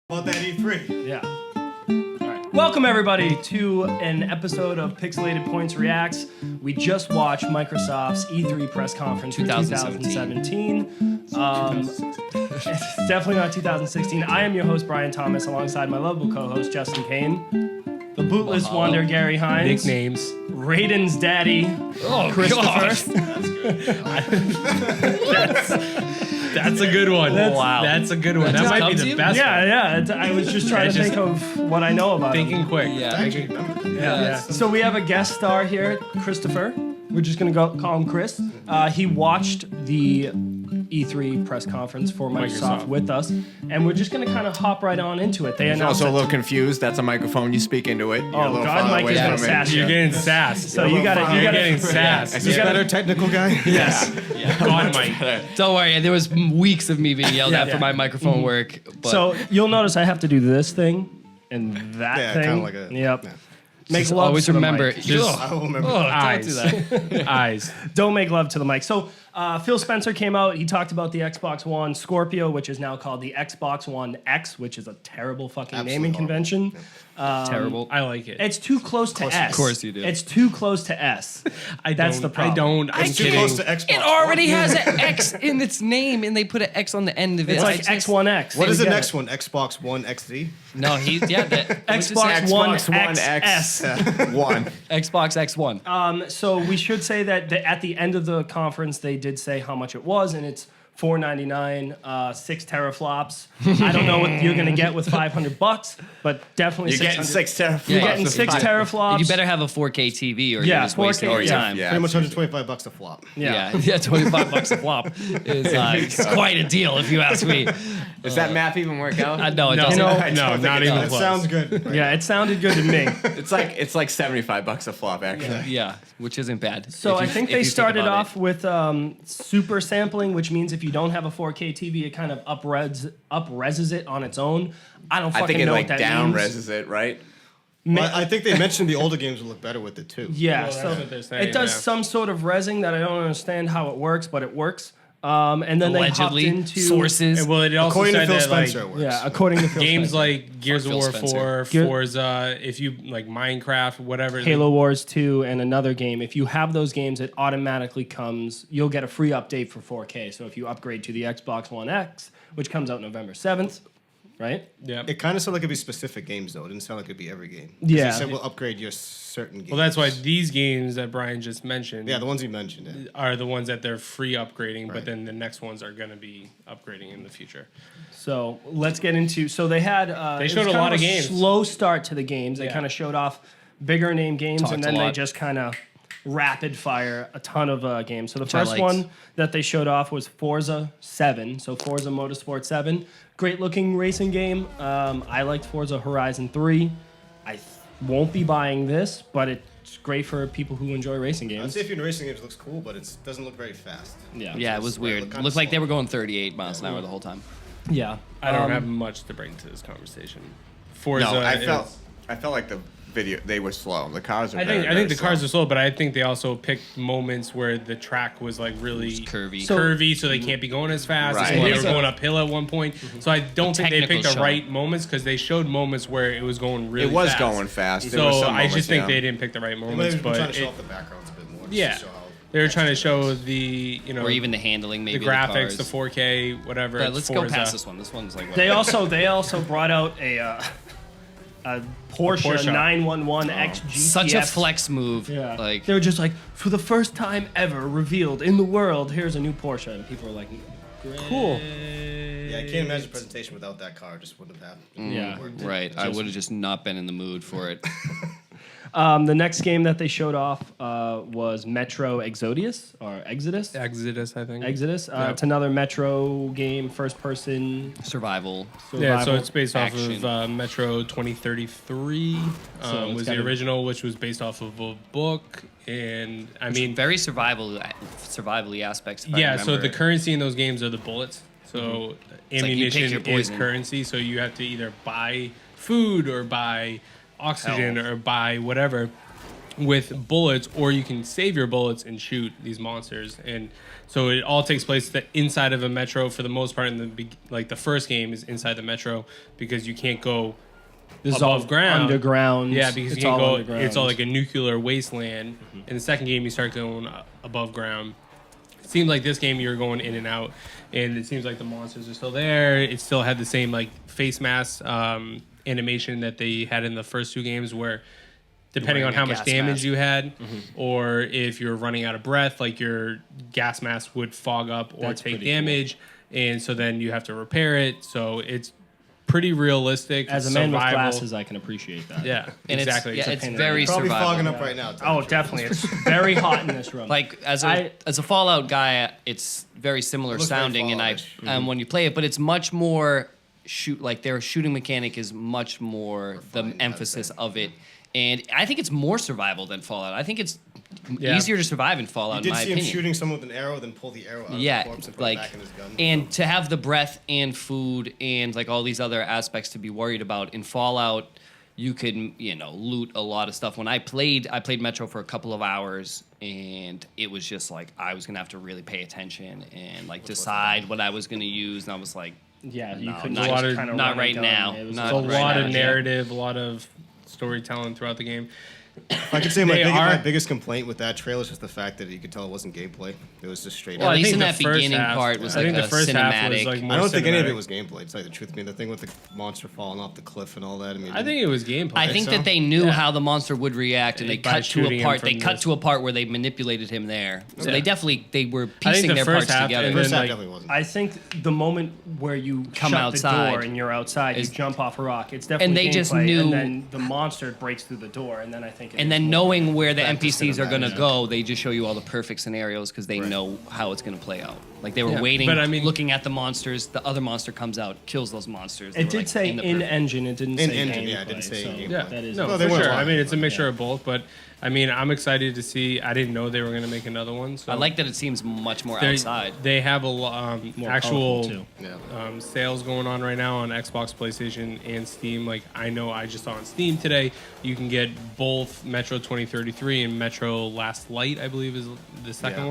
About that E3. Yeah. All right. Welcome, everybody, to an episode of Pixelated Points Reacts. We just watched Microsoft's E3 press conference for 2017. It's definitely not 2016. I am your host, Brian Thomas, alongside my lovable co-host, Justin Kane. The Bootless Wonder, Gary Hines. Nicknames. Raiden's daddy, Christopher. That's a good one. That's a good one. That might be the best one. Yeah. I was just trying to think of what I know about him. Thinking quick. Yeah. So we have a guest star here, Christopher. We're just gonna call him Chris. He watched the E3 press conference for Microsoft with us, and we're just gonna kind of hop right on into it. They He's announced also a little confused. That's a microphone. You speak into it. You're a Oh little God, far Mike away is gonna from it. sass You're you. getting sassed. So you gotta getting sassed. Is this better technical guy? Yes. God, Mike. Don't worry, there was weeks of me being yelled at for my microphone work. But So you'll notice I have to do this thing and that Yeah, thing. kinda like a- Yep. yeah. Make just love always to the remember. mic. Just I will remember. eyes. Don't do that. Eyes. Don't make love to the mic. So Phil Spencer came out. He talked about the Xbox One Scorpio, which is now called the Xbox One X, which is a terrible fucking naming Absolute convention. Terrible. I like it. It's too close to S. Of course you do. It's too close to S. That's the problem. I'm It's too kidding. close to Xbox. It already has an X in its name, and they put an X on the end of it. It's like X1X. What is the You get next it. one? Xbox One XD? No, the Xbox One Xbox One XS. One. Xbox X1. So we should say that at the end of the conference, they did say how much it was, and it's $499, 6 teraflops. I don't know what you're gonna get with $500, but definitely You're getting 600. 6 teraflops. You're getting of 6 fire. teraflops. You better have a 4K TV, or Yeah, you're just wasting 4K, your yeah. time. Yeah. Pretty much $125 a flop. Yeah. Yeah, $25 a flop is it's quite a deal if you ask me. Does that math even work out? No, it No, doesn't. no, not even That close. sounds good. Yeah, it sounded good to me. It's like $75 a flop actually. Yeah, which isn't bad. So If you- I think if they you think started about off with super sampling, which means if you don't have a 4K TV, it kind of up-reses it on its own. I don't I fucking think it know like what that down means. reses it, right? Well, I think they mentioned the older games would look better with it too. Yeah, Well, so that's what they're saying, it does yeah. some sort of resing that I don't understand how it works, but it works. And then Allegedly, they hopped into sources. And well, it also According to said Phil that like Spencer, it works. Yeah, according to Phil games Spencer. like Gears of Phil War Spencer. 4, Forza, if you like Minecraft, whatever. Halo Wars 2 and another game. If you have those games, it automatically comes. You'll get a free update for 4K. So if you upgrade to the Xbox One X, which comes out November 7th, right? Yeah. It kind of sounded like it'd be specific games though. It didn't sound like it'd be every game. 'Cause Yeah. He said we'll upgrade your certain games. Well, that's why these games that Brian just mentioned Yeah, the ones he mentioned. Yeah. are the ones that they're free upgrading, but Right. then the next ones are going to be upgrading in the future. So let's get into. So they had. They it showed was a kind lot of a games. Slow start to the games. They Yeah. kind of showed off bigger name games, Talked and a then they lot. just kind of rapid fire a ton of games. So the I first liked. one that they showed off was Forza 7. So Forza Motorsport 7, great looking racing game. I liked Forza Horizon 3. I won't be buying this, but it's great for people who enjoy racing I'd games. say if you're in racing games, it looks cool, but it doesn't look very fast. Yeah, it was It weird. looked kinda Looked like they slow. were going 38 miles an hour the whole time. Yeah. I don't have much to bring to this conversation. Forza. No, I is- felt like the video they were slow. The cars are I very, think the very cars slow. are slow, but I think they also picked moments where the track was like really Curvy. curvy, so they can't be going as fast. Right. So they Here's were a- going uphill at one point. So I don't think they technical picked the shot. right moments because they showed moments where it was going really. It was fast. going fast. There were So some I just moments, think yeah. they didn't pick the right They might moments, have been trying but to show it, off the backgrounds a bit more. just yeah, to show how they were trying to show the or even the handling, maybe the graphics, cars. the 4K, whatever. But it's let's Forza. go past this one. This one's like They also brought out a Porsche Porsche. 911 X GTS. such a flex move. Yeah. Like They were just like, for the first time ever revealed in the world, here's a new Porsche. And people were like, cool. Yeah, I can't imagine a presentation without that car. It just wouldn't have happened. Yeah. right. I would have just not been in the mood for it. The next game that they showed off was Metro Exodus, or Exodus. Exodus, I think. Exodus. Yeah. It's another Metro game, first person Survival. Yeah, so survival. it's based action. off of Metro 2033 So it's was the gotta- original, which was based off of a book. And I mean, Very survival-y aspects. If I yeah, so remember. the currency in those games are the bullets. So It's like you pick ammunition your is poison. currency. So you have to either buy food or buy oxygen Health. or buy whatever. with bullets, or you can save your bullets and shoot these monsters. And so it all takes place inside of a metro for the most part. Like the first game is inside the metro because you can't go This is above all ground. underground. Yeah, because it's you can't all go. underground. It's all like a nuclear wasteland. In the second game, you start going above ground. It seems like this game you're going in and out, and it seems like the monsters are still there. It still had the same like face mask animation that they had in the first two games, where depending on wearing how a much gas damage mask. you had, or if you're running out of breath, like your gas mask would fog up or That's take pretty damage, and so then you have to repair it. So it's pretty realistic. As a man with survival. glasses, I can appreciate that. Yeah, And exactly. It's pain in the very neck. Probably survival. fogging up right now. Oh, definitely. It's very hot in this room. Like as I- a Fallout guy, it's very similar looks very sounding, and Fallout-ish. when you play it, but it's much more like their shooting mechanic is much more Refined, the I'd emphasis say. of it, and I think it's more survival than Fallout. I think it's Yeah. easier to survive in Fallout, You in did my see him opinion. shooting someone with an arrow, then pull the arrow out of Yeah, the corpse and put like it back in his gun. and to have the breath and food and like all these other aspects to be worried about in Fallout, you could loot a lot of stuff. When I played Metro for a couple of hours, and it was just like I was gonna have to really pay attention and like decide what I was gonna use, and I was like, yeah, you No, couldn't not- just kind of not right now. It was Not It's a just- right lot now, of yeah. narrative, a lot of storytelling throughout the game. I could say my, They are- my biggest complaint with that trailer is just the fact that you could tell it wasn't gameplay. It was just straight Well, up. at least in the that first beginning half- part was I like think a the first half was cinematic. like more I don't think any of cinematic. it was gameplay, to tell you the truth. I mean, the thing with the monster falling off the cliff and all that. I mean, I think it was gameplay. I think so? that they knew Yeah. how the monster would react, and they By cut to shooting a him part. from They cut this- to a part where they manipulated him there. So Yeah. they were I think piecing the their first parts half together. and first then, half like, definitely wasn't. I think the moment where you Come shut outside the door and you're outside, is- you jump off a rock. It's definitely And they just gameplay, knew- and then the monster breaks through the door, and then I think. And then knowing where the Back to NPCs are going to cinematic. go, they just show you all the perfect scenarios because they Right. know how it's going to play out. Like they were Yeah, waiting, but I mean- looking at the monsters. The other monster comes out, kills those monsters. They It were, did like, say the in perfect- engine. It didn't In say engine, gameplay. yeah, it didn't say so gameplay. Yeah, that is no, No, they for weren't sure. I lying, mean, it's a but mixture of both, but I mean, I'm excited to see. I didn't know they were going to make another one. So I like that it seems much more They- outside. They have a more actual colorful, too. Yeah. sales going on right now on Xbox, PlayStation, and Steam. Like I know, I just saw on Steam today, you can get both Metro 2033 and Metro Last Light, I believe is the second Yeah.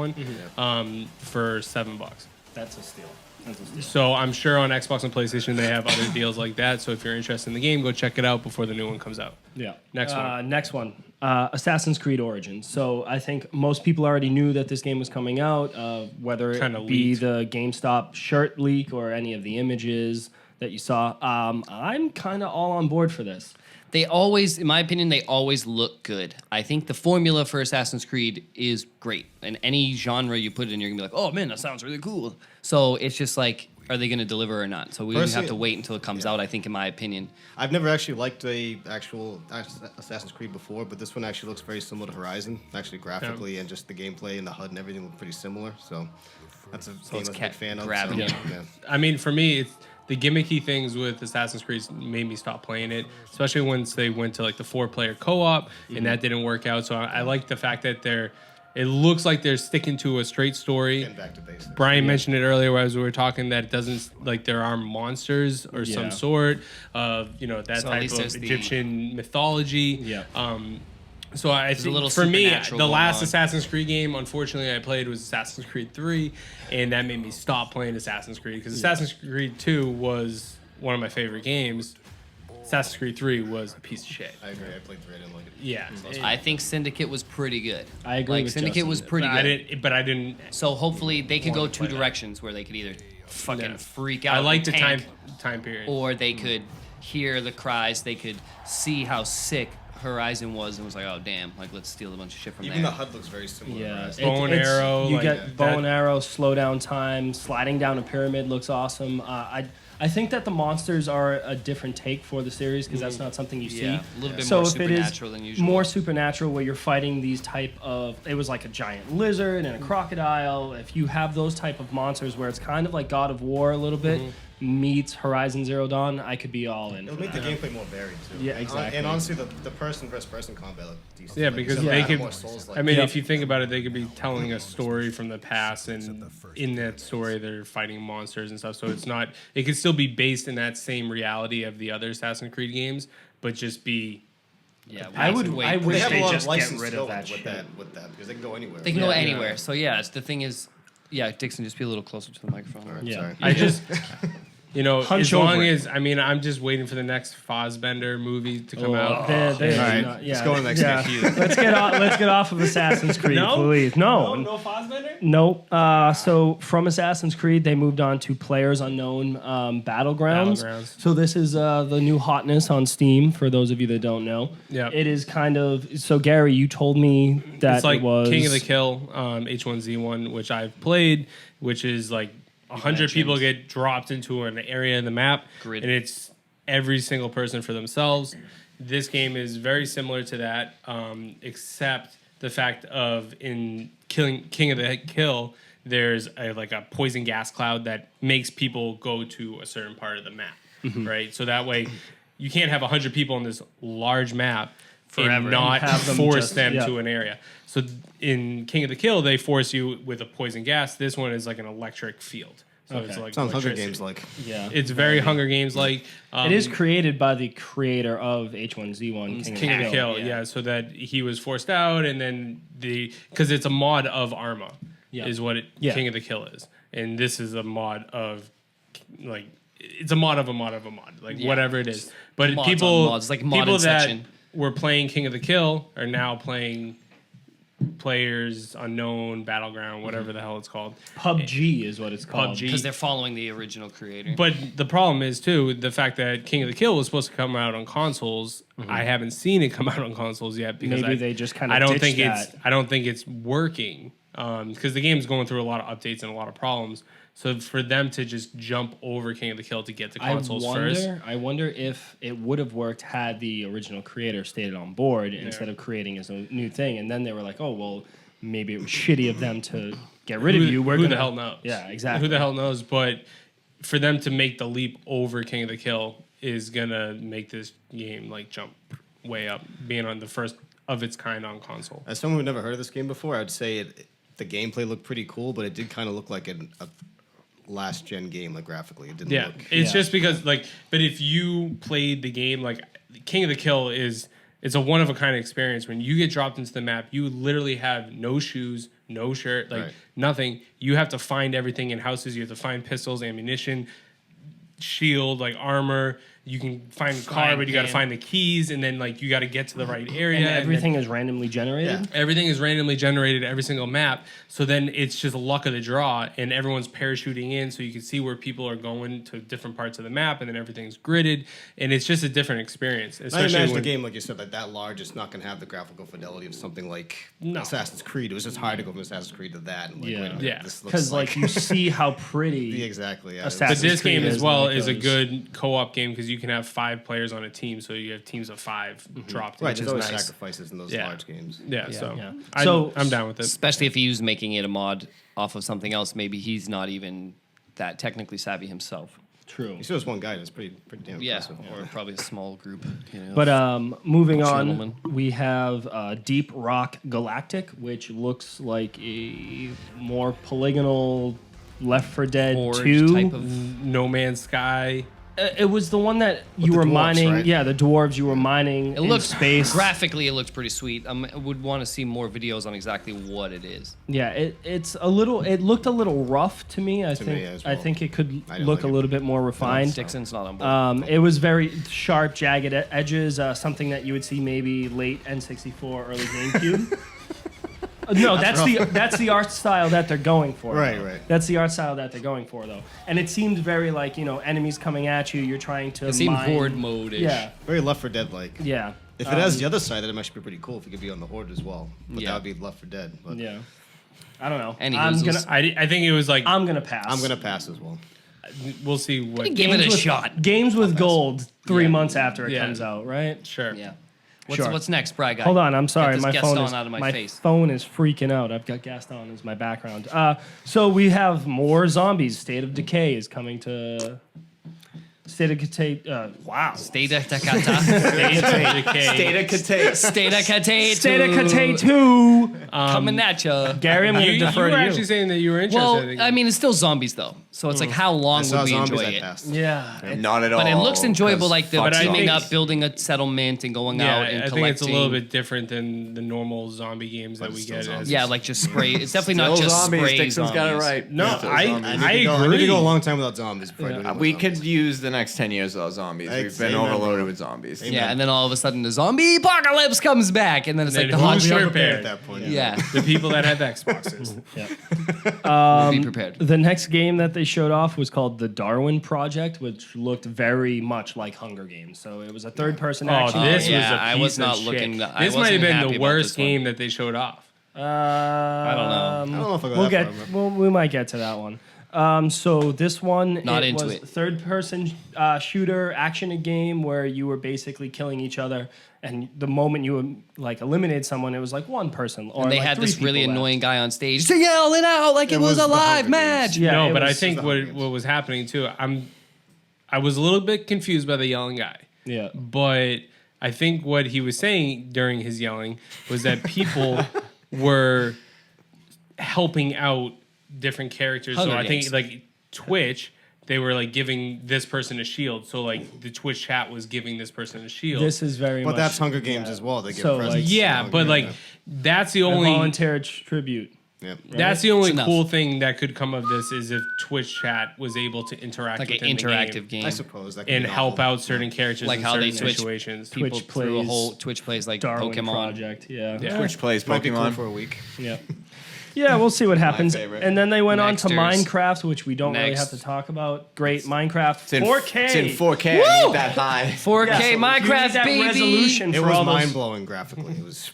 one, for $7. That's a steal. That's a steal. So I'm sure on Xbox and PlayStation they have other deals like that. So if you're interested in the game, go check it out before the new one comes out. Yeah. Next one. Next one. Assassin's Creed Origins. So I think most people already knew that this game was coming out, whether it Kinda be leaked. the GameStop shirt leak or any of the images that you saw. I'm kind of all on board for this. They always, in my opinion, they always look good. I think the formula for Assassin's Creed is great. In any genre you put it in, you're gonna be like, "Oh man, that sounds really cool." So it's just like, are they gonna deliver or not? So we have Personally, to wait until it comes out. I think, in my opinion. I've never actually liked a actual Assassin's Creed before, but this one actually looks very similar to Horizon. Actually, graphically and just the gameplay and the HUD and everything look pretty similar. So that's a game I was a big fan of. grabbing so, you. yeah. I mean, for me, it's the gimmicky things with Assassin's Creed made me stop playing it, especially once they went to like the 4-player co-op, and that didn't work out. So I like the fact that it looks like they're sticking to a straight story. Getting back to basics. Brian mentioned it earlier as we were talking that it doesn't like there are monsters or some Yeah. sort of that So at type least of there's the- Egyptian mythology. Yeah. So I a think little for me, supernatural the going last on. Assassin's Creed game, unfortunately, I played was Assassin's Creed 3, and that made me stop playing Assassin's Creed because Assassin's Creed 2 was one of my favorite games. Assassin's Creed 3 was a piece of shit. I agree. I played 3. I didn't like it. Yeah, I think Syndicate was pretty good. I agree Like with Syndicate Justin. was pretty I good. didn't. So hopefully they could go Wanna two play that. directions where they could either fucking Yeah. freak out. I like and the tank, time period. or they could hear the cries. They could see how sick Horizon was and was like, oh damn, like let's steal a bunch of shit from Even there. the HUD looks very similar. to Yeah, Horizon. Bow and arrow, You like, get bow that- and arrow, slow down time, sliding down a pyramid looks awesome. I think that the monsters are a different take for the series because that's not something you see. Yeah, a little bit so more if it is supernatural than usual. more supernatural, where you're fighting these type of, it was like a giant lizard and a crocodile. If you have those type of monsters where it's kind of like God of War a little bit meets Horizon Zero Dawn, I could be all in. It'll for make the that. gameplay more varied too. Yeah, exactly. And honestly, the person versus person combat looked decent. Yeah, Like, because it's they kinda could. more Souls-like. I mean, Yeah. if you think about it, they could be telling a story from the past, and in that story, they're fighting monsters and stuff. So it's not. It could still be based in that same reality of the other Assassin's Creed games, but just be Yeah, I would. wait. I They wish have they a lot just of get license rid to of go that with shit. that because they can go anywhere. They can go Yeah. anywhere. So yeah, the thing is, yeah, Dixon, just be a little closer to the microphone. All right, Yeah. sorry. I just, Hunch as long over it. as I'm just waiting for the next Fassbender movie to come out. They're All right, not- let's go on to the next game. let's get off of Assassin's Creed, please. No. Fassbender. Nope. So from Assassin's Creed, they moved on to Players Unknown Battlegrounds. Battlegrounds. So this is the new hotness on Steam. For those of you that don't know, Yep. it is kind of. So Gary, you told me that It's like it was King of the Kill, H1Z1, which I've played, which is like 100 people get dropped into an area in the map, Grid. and it's every single person for themselves. This game is very similar to that, except the fact of in King of the Kill, there's like a poison gas cloud that makes people go to a certain part of the map, right? So that way, you can't have 100 people on this large map Forever. and not And have them force just- them yeah. to an area. So in King of the Kill, they force you with a poison gas. This one is like an electric field. So it's Okay. like Sounds Hunger electricity. Games like. Yeah. It's very Hunger Games like. It is created by the creator of H1Z1, King of the Kill, yeah. So that he was forced out, and then because it's a mod of Arma, Yeah. is what Yeah. King of the Kill is, and this is a mod of like it's a mod of a mod of a mod, like Yeah. whatever it is. But Mods people, on mods, like mod people that Inception. were playing King of the Kill are now playing Players Unknown Battleground, whatever the hell it's called. PUBG is what it's called. PUBG. Because they're following the original creator. But the problem is too the fact that King of the Kill was supposed to come out on consoles. I haven't seen it come out on consoles yet because Maybe they just kind of. I don't think it's working because the game's going through a lot of updates and a lot of problems. So for them to just jump over King of the Kill to get to consoles first, I wonder if it would have worked had the original creator stayed on board instead of creating his own new thing. And then they were like, oh well, maybe it was shitty of them to get rid of you. Who the hell knows? Yeah, exactly. Who the hell knows? But for them to make the leap over King of the Kill is gonna make this game like jump way up, being on the first of its kind on console. As someone who never heard of this game before, I'd say the gameplay looked pretty cool, but it did kind of look like a last gen game, like graphically. It didn't Yeah, look. it's just because like, but if you played the game, like King of the Kill it's a one of a kind experience. When you get dropped into the map, you literally have no shoes, no shirt, like Right. nothing. You have to find everything in houses. You have to find pistols, ammunition, shield, like armor. You can find a car, Frying but you got to pan. find the keys, and then like you got to get to the right area. And then everything is randomly generated. everything is randomly generated every single map. So then it's just luck of the draw, and everyone's parachuting in, so you can see where people are going to different parts of the map, and then everything's gridded, and it's just a different experience. I Especially imagine when, the game, like you said, like that large, it's not going to have the graphical fidelity of something like No. Assassin's Creed. It was just hard to go from Assassin's Creed to that. And like, Yeah. wait a minute, Yeah. this looks Because like you see how pretty. exactly. Yeah. Assassin's but this Creed game as is well like is a those- good co-op game because you can have 5 players on a team, so you have teams of 5 dropped in, Right, which there's is always nice. sacrifices in those Yeah. large games. Yeah, so Yeah. I'm down with it. Especially if he was making it a mod off of something else. Maybe he's not even that technically savvy himself. True. You saw this one guy. That's pretty damn Yeah, impressive. or probably a small group. You know. But moving on, Gentlemen. we have Deep Rock Galactic, which looks like a more polygonal Left 4 Dead Horde 2. type of No Man's Sky. It was the one that you the were dwarves, mining. right? Yeah, the dwarves you were mining It in looks space. graphically, it looks pretty sweet. I would want to see more videos on exactly what it is. Yeah, it's a little. It looked a little rough to me. I think. as I well. think it could I didn't look like a it. little bit more refined. Dixon's not on board. It was very sharp, jagged edges. Something that you would see maybe late N64, early GameCube. No, that's the art style that they're going for. Right, though. right. That's the art style that they're going for, though. And it seemed very like enemies coming at you. You're trying to. It seemed mine. horde mode-ish. Yeah, Very Left 4 Dead like. yeah. If it has the other side, then it might be pretty cool if it could be on the Horde as well. But Yeah. that would be Left 4 Dead. But Yeah. I don't know. Any I'm hoozles. gonna. I think it was like I'm gonna pass. I'm gonna pass as well. we'll see what. Give it a with, shot. Games with gold 3 Yeah. months after it Yeah. comes out, right? Sure. Yeah. Sure. What's next, Brad guy? Hold on, I'm sorry. Get this My Gaston phone is out of my face. phone is freaking out. I've got Gaston as my background. So we have more zombies. State of Decay is coming to State of Decay. Wow. State of Decay. State of Decay 2. Coming at you. Gary, I'm going to You defer were to actually you. saying that you were interested. Well, in I mean, it's still zombies though, so it's like how I long saw would we zombies enjoy that it? passed. Yeah. Not at all. But it looks enjoyable, like the But I teaming think- up, building a settlement, and going yeah, out and I collecting. think it's a little bit different than the normal zombie games that But we it's still get. zombies. Yeah, like just spray. It's definitely not Still just zombies. spray Dixon's got it right. No, Yeah, still I zombies. I need to agree. go a long time without zombies before I do anything We with could zombies. use the next 10 years without zombies. We've been Amen. overloaded with zombies. Yeah, and then all of a sudden the zombie apocalypse comes back, and then it's And like the then hot who's shit. your Prepared prepared? at that point. Yeah, The people that have Xboxes. be prepared. The next game that they showed off was called The Darwin Project, which looked very much like Hunger Games. So it was a third-person Oh, action. this game. was a I piece was not of looking. shit. I This might have wasn't been happy the about worst this one. game that they showed off. I don't know. I don't know if I go We'll that get. far, but- We might get to that one. So this one Not into was it. third-person shooter action game where you were basically killing each other, and the moment you like eliminated someone, it was like one person. Or And they like had three this really people left. annoying guy on stage to yell it out like it was was a the live Hunger match. Games. Yeah, No, it but I was think the Hunger what Games. was happening too, I was a little bit confused by the yelling guy. Yeah. But I think what he was saying during his yelling was that people were helping out different characters. Hunger so I think Games. like Twitch, they were like giving this person a shield. So like the Twitch chat was giving this person a shield. This is very But much. that's Hunger Games as well. They give So, presents. like- yeah, to Hunger but like Games, that's the a only voluntary tribute. yeah. that's the only It's enough. cool thing that could come of this is if Twitch chat was able to interact Like an within the interactive game game. I suppose that could and be help novel. out certain characters Like in how certain they switch situations. People Twitch through a plays whole Twitch plays like Darwin Pokemon. Project. Yeah. Yeah. Twitch plays Might be cool Pokemon. for a week. Yeah. Yeah, we'll see what happens. favorite. And then they went on to Nexters. Minecraft, which we don't really Next. have to talk about. Great Minecraft It's in 4K. It's in 4K. I need that high. 4K Yeah, so you need Minecraft that baby. resolution It for was all those mind blowing graphically. It was.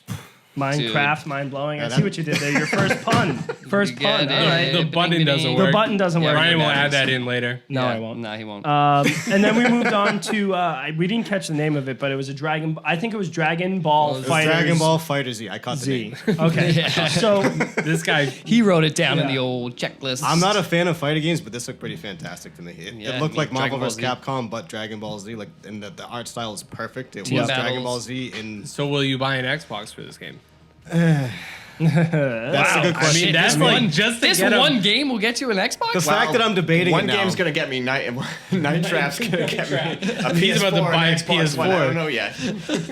Minecraft, mind blowing. I Yeah, see what you did there. Your first pun. First You pun. get All it. right. The button doesn't The work. button doesn't work. Ryan will Yeah. add that in later. No, Yeah, I won't. No, he won't. And then we moved on to we didn't catch the name of it, but it was a Dragon. I think it was Dragon Ball It was Fighters Dragon Ball Fighter Z. I caught the Z. name. Okay, so This guy, He wrote it down in Yeah. the old checklist. I'm not a fan of fighting games, but this looked pretty fantastic to me. Yeah, It looked like Dragon Marvel Ball vs. Z. Capcom, but Dragon Ball Z. Like, and the art style is perfect. It Team was battles. Dragon Ball Z in. so will you buy an Xbox for this game? That's a good I question. mean, that's like just to This get one game will get you an Xbox. The fact that I'm debating One it now. game's gonna get me night Trap's gonna get me a He's about to PS4 buy and a Xbox One. I PS4. don't know yet.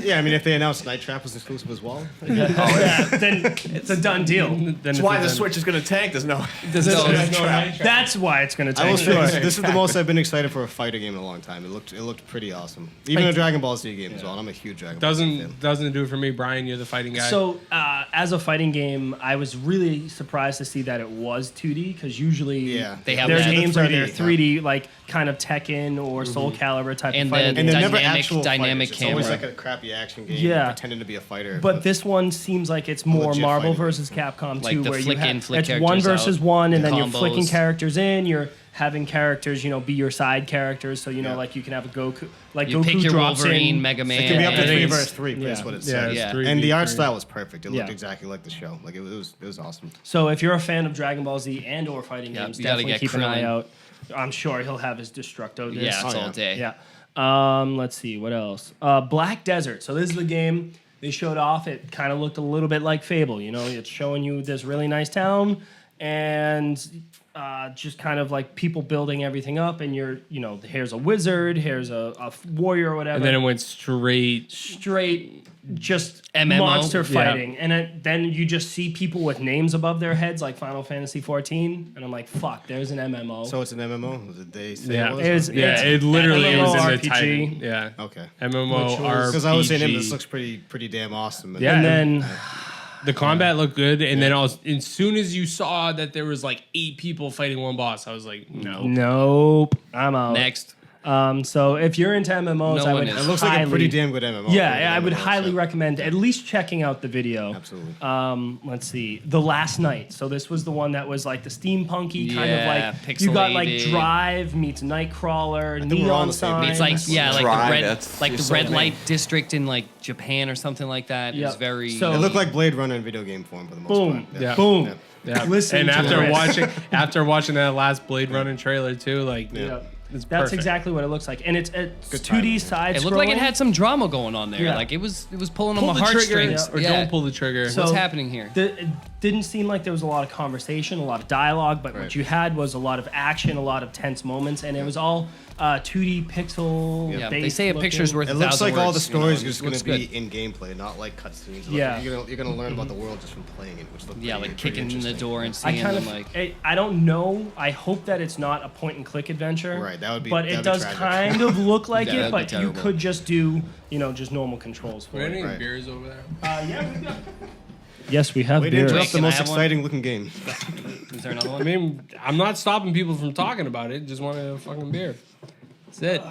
Yeah, I mean, if they announced Night Trap was exclusive as well. yeah, then it's a done deal. That's why the Switch is gonna tank. There's no. There's no Night Trap. That's why it's going to I will take. say Sure. this is the most I've been excited for a fighter game in a long time. It looked pretty awesome. Even a Dragon Ball Z game as well. And I'm a huge Dragon Ball Z fan. doesn't do it for me, Brian. You're the fighting guy. So, as a fighting game, I was really surprised to see that it was 2D because usually Yeah. They have their that. games are their 3D, 3D, like kind of Tekken or Soul Calibur type And of fighting then And games. they're never Dynamic- actual dynamic fighters. It's always camera. like a crappy action game. Yeah. Pretending to be a fighter. But this one seems like it's more Legit Marvel fighting. versus Capcom Like 2, the where you flick in, have flick it's one characters versus out, one, and then you're combos. flicking characters in. You're having characters, be your side characters. So Yeah. like you can have a Goku, like You Goku pick your drops Wolverine, in. Mega Man. it can be up to I think 3 it's- versus 3, but that's yeah. what it yeah, says. it's Yeah. 3D, And the art 3D. style was perfect. It looked Yeah. exactly like the show. Like it was awesome. So if you're a fan of Dragon Ball Z and or fighting Yeah, games, you gotta definitely get keep an eye Krillin. out. I'm sure he'll have his Destructo disc. Yeah, it's Oh, all yeah. day. Yeah. Let's see what else. Black Desert. So this is the game they showed off. It kind of looked a little bit like Fable. It's showing you this really nice town and just kind of like people building everything up. And here's a wizard, here's a warrior or whatever. and then it went straight. Straight just MMO? monster Yeah. fighting. And then you just see people with names above their heads like Final Fantasy 14. And I'm like, fuck, there's an MMO. So it's an MMO? Did they say Yeah. it was? It was- Yeah, It's it literally was in the MMORPG. title. Yeah, Okay. MMORPG. Because I was saying this looks pretty damn awesome. Yeah. and then The combat looked good, and then as soon as you saw that there was like 8 people fighting one boss, I was like, no. nope, I'm out. Next. So if you're into MMOs, No I one would is. It looks like a highly- pretty damn good MMO. Yeah, I would MMO, highly so- recommend at least checking out the video. Absolutely. Let's see, The Last Night. So this was the one that was like the steampunky kind of Yeah, like you got like pixelated. Drive meets Nightcrawler, think we're all on neon the same signs. It's like like Drive, the red that's- like you're the so red mean. light district in like Japan or something like that. Yep. It's very So- It looked like Blade Runner in video game form for the most boom, part. Yeah. boom. Yeah. Yeah. Listen and to after it. watching that last Blade Runner trailer too, like Yeah. It's That's perfect. exactly what it looks like, and it's Good 2D timing. side. It looked like it had some drama going on there. Yeah. Like it was pulling Pull on the my trigger heartstrings. or don't pull the trigger. So- What's happening here? It didn't seem like there was a lot of conversation, a lot of dialogue, but what Right. you had was a lot of action, a lot of tense moments, and it was all 2D pixel. Yeah, based they say a looking. picture's worth It a looks thousand like all the words, stories you know, are just it going looks to be good. in gameplay, not like cutscenes. Yeah. You're gonna learn about the world just from playing it, which looks Yeah, like kicking in the door and I seeing kind them of, like. I don't know. I hope that it's not a point and click adventure. Right, that would be- But that'd it be does tragic. kind of look like Yeah, it. that'd be But you terrible. could just do, just normal controls for Are there it. any Right. beers over there? Yeah, we've got. Yes, we have Way to beer. interrupt the Can I most have one? exciting looking game. Is there another I one? mean, I'm not stopping people from talking about it. Just want a fucking beer. That's it.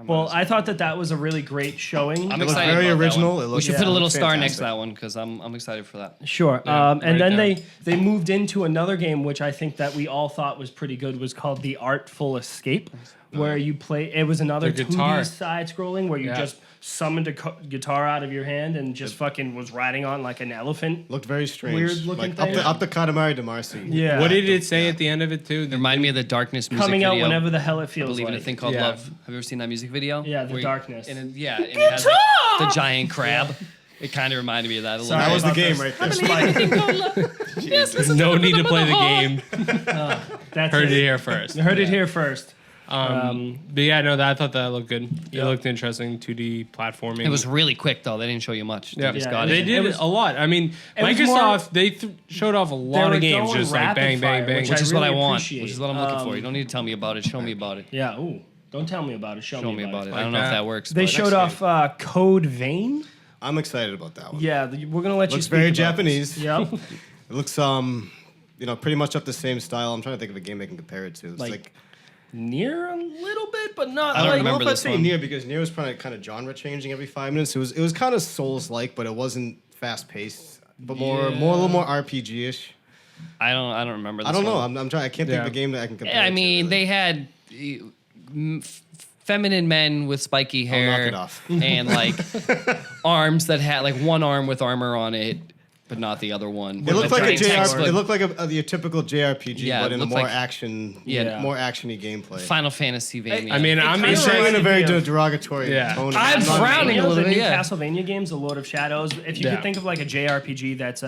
Well, I thought that was a really great showing. I'm It looks excited. very about that original. one. It We looks should put a little star next fantastic. to that one because I'm excited for that. Sure. Yeah, And right then there. they moved into another game, which I think that we all thought was pretty good, was called the Artful Escape, where you play. It was another The 2D guitar. side scrolling where you Yeah. just summoned a guitar out of your hand and just fucking was riding on like an elephant. Looked very strange. Weird looking like thing. up the Katamari Damacy. Yeah. What did it say at the end of it too? It reminded me of the Darkness music Coming out video. whenever the hell it I feels believe in like. a thing called Yeah. Love. Have you ever seen that music video? Yeah, The Where Darkness. And it has the giant crab. It kind of reminded me of that a little Sorry That was the about game this. right there. Jesus. No need to play the game. That's Heard it here first. You heard it here first. But yeah, no, I thought that looked good. It looked interesting. 2D platforming. It was really quick though. They didn't show you much. They Yeah, just Yeah, got they it. did It was- a lot. I mean, it was Microsoft they showed off a lot were of games, going just like rapid bang, fire, bang, bang. which Which is what I really want. appreciate. Which is what I'm looking for. You don't need to tell me about it. Show me about it. Yeah. Ooh. Don't tell me about it. Show Show me about it. I Like don't know if that. that works. They but- showed off Code Vein. I'm excited about that one. Yeah, we're gonna let you Looks speak very about Japanese. this. Yep. It looks pretty much up the same style. I'm trying to think of a game they can compare it to. It's Like, Near a little bit, but not I don't like. remember I don't know if I'd this say one. Nier because Nier was probably kind of genre changing every 5 minutes. It was kind of Souls like, but it wasn't fast paced, but a little more RPG ish. I don't remember. This I don't know. one. I'm trying. I can't think of a game that I can compare. Yeah, I it to, mean, really. they had feminine men with spiky hair knock it off. and like arms that had like one arm with armor on it, but not the other one. It looked like a giant text, JRPG. but It looked like your typical JRPG, Yeah, but it in a looked more like- action, Yeah. more actiony gameplay. Final Fantasy Vania. I mean, I'm kinda You're saying in a reminded very me of- derogatory Yeah. tone. I'm not- frowning a little the bit, new yeah. Castlevania games, The Lord of Shadows. If you Yeah. could think of like a JRPG that's